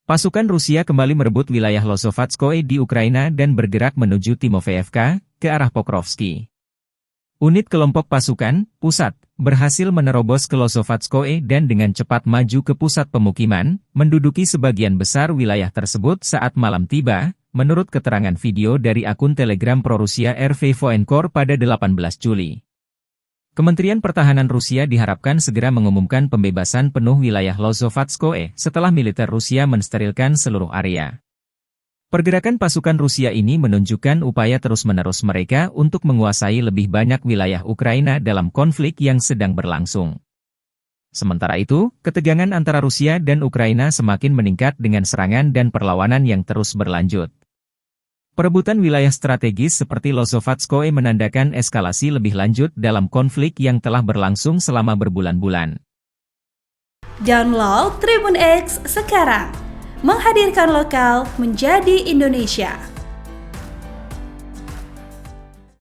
Pasukan Rusia kembali merebut wilayah Lozovatskoye di Ukraina dan bergerak menuju Timofeevka, ke arah Pokrovsky. Unit kelompok pasukan, pusat, berhasil menerobos ke Lozovatskoye dan dengan cepat maju ke pusat pemukiman, menduduki sebagian besar wilayah tersebut saat malam tiba, menurut keterangan video dari akun Telegram pro-Rusia RV Voenkor pada 18 Juli. Kementerian Pertahanan Rusia diharapkan segera mengumumkan pembebasan penuh wilayah Lozovatskoye setelah militer Rusia mensterilkan seluruh area. Pergerakan pasukan Rusia ini menunjukkan upaya terus-menerus mereka untuk menguasai lebih banyak wilayah Ukraina dalam konflik yang sedang berlangsung. Sementara itu, ketegangan antara Rusia dan Ukraina semakin meningkat dengan serangan dan perlawanan yang terus berlanjut. Perebutan wilayah strategis seperti Lozovatskoye menandakan eskalasi lebih lanjut dalam konflik yang telah berlangsung selama berbulan-bulan. Download Tribun X sekarang, menghadirkan lokal menjadi Indonesia.